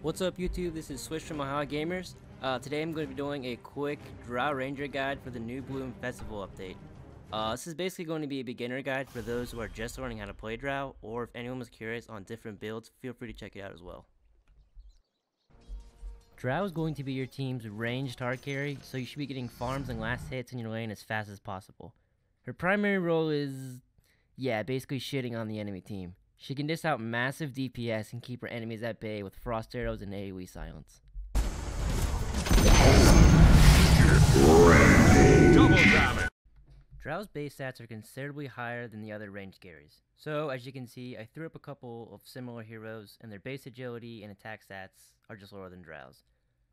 What's up YouTube, this is Swish from Ohio Gamers. Today I'm going to be doing a quick Drow Ranger guide for the new Bloom Festival update. This is basically going to be a beginner guide for those who are just learning how to play Drow, or if anyone was curious on different builds, feel free to check it out as well. Drow is going to be your team's ranged hard carry, so you should be getting farms and last hits in your lane as fast as possible. Her primary role is, basically shitting on the enemy team. She can dish out massive DPS and keep her enemies at bay with frost arrows and AoE silence. Double damage. Drow's base stats are considerably higher than the other ranged carries. So, as you can see, I threw up a couple of similar heroes, and their base agility and attack stats are just lower than Drow's.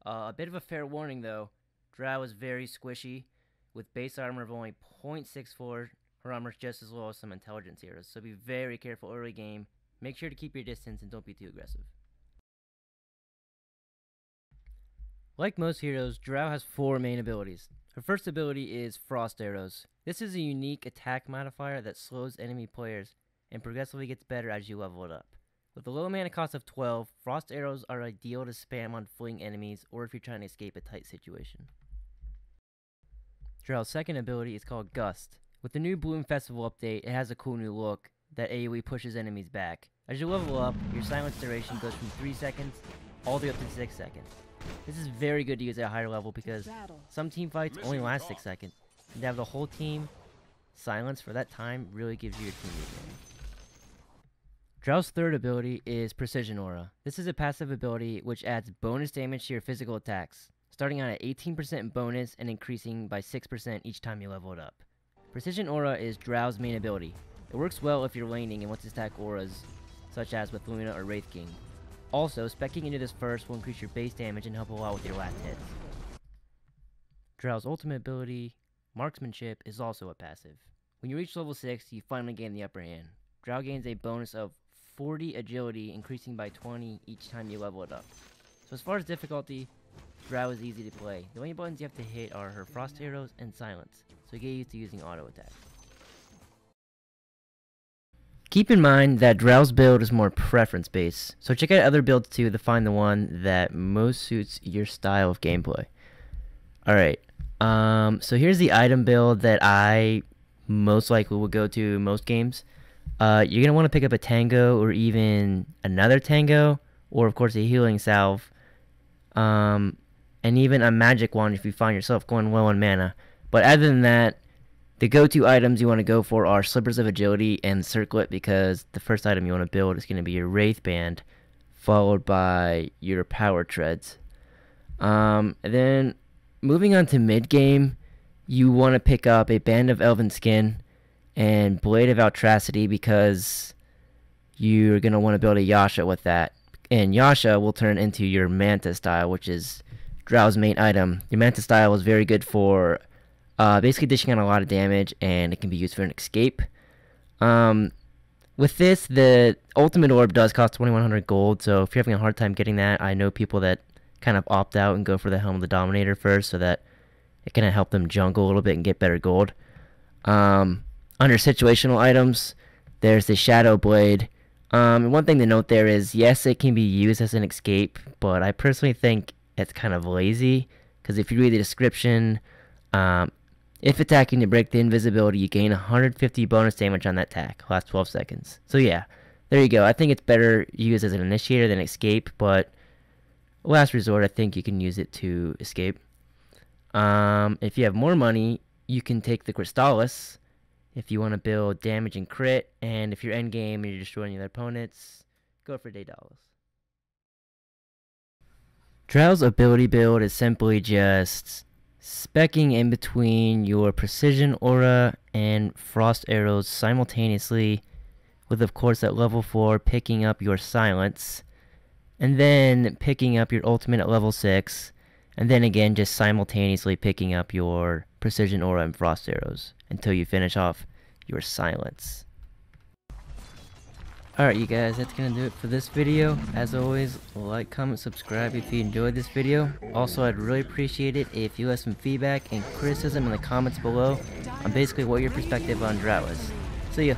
A bit of a fair warning though, Drow is very squishy, with base armor of only 0.64. Her armor is just as low as some intelligence heroes, so be very careful early game. Make sure to keep your distance and don't be too aggressive. Like most heroes, Drow has 4 main abilities. Her first ability is Frost Arrows. This is a unique attack modifier that slows enemy players and progressively gets better as you level it up. With a low mana cost of 12, Frost Arrows are ideal to spam on fleeing enemies or if you're trying to escape a tight situation. Drow's second ability is called Gust. With the new Bloom Festival update, it has a cool new look that AoE pushes enemies back. As you level up, your silence duration goes from 3 seconds all the way up to 6 seconds. This is very good to use at a higher level because some team fights only last 6 seconds. And to have the whole team silence for that time really gives you your team the advantage. Drow's third ability is Precision Aura. This is a passive ability which adds bonus damage to your physical attacks, starting out at 18% bonus and increasing by 6% each time you level it up. Precision Aura is Drow's main ability. It works well if you're laning and wants to stack auras, such as with Luna or Wraith King. Also, speccing into this first will increase your base damage and help a lot with your last hits. Drow's ultimate ability, Marksmanship, is also a passive. When you reach level 6, you finally gain the upper hand. Drow gains a bonus of 40 agility, increasing by 20 each time you level it up. So as far as difficulty, Drow is easy to play. The only buttons you have to hit are her Frost Arrows and Silence, so get used to using auto attack. Keep in mind that Drow's build is more preference based, so check out other builds too to find the one that most suits your style of gameplay. Alright, so here's the item build that I most likely will go to most games. You're going to want to pick up a Tango or even another Tango, or of course a Healing Salve, and even a Magic Wand if you find yourself going low on mana. But other than that, the go-to items you want to go for are Slippers of Agility and Circlet, because the first item you want to build is going to be your Wraith Band, followed by your Power Treads. And then, moving on to mid-game, you want to pick up a Band of Elven Skin and Blade of Altracity, because you're going to want to build a Yasha with that. And Yasha will turn into your Manta style, which is Drow's main item. Your Manta style is very good for basically dishing out a lot of damage, and it can be used for an escape. With this, the ultimate orb does cost 2100 gold, so if you're having a hard time getting that, I know people that kind of opt out and go for the Helm of the Dominator first, so that it can help them jungle a little bit and get better gold. Under situational items, there's the Shadow Blade. And one thing to note there is, yes, it can be used as an escape, but I personally think it's kind of lazy, because if you read the description, if attacking to break the invisibility, you gain 150 bonus damage on that attack, last 12 seconds. So yeah, there you go. I think it's better used as an initiator than escape, but last resort, I think you can use it to escape. If you have more money, you can take the Crystallis if you want to build damage and crit, and if you're endgame and you're destroying your opponents, go for Daedalus. Drow's ability build is simply just speccing in between your Precision Aura and Frost Arrows simultaneously, with of course at level 4 picking up your Silence, and then picking up your ultimate at level 6, and then again just simultaneously picking up your Precision Aura and Frost Arrows until you finish off your Silence. Alright you guys, that's gonna do it for this video. As always, like, comment, subscribe if you enjoyed this video. Also, I'd really appreciate it if you left some feedback and criticism in the comments below on basically what your perspective on Drow is. See ya.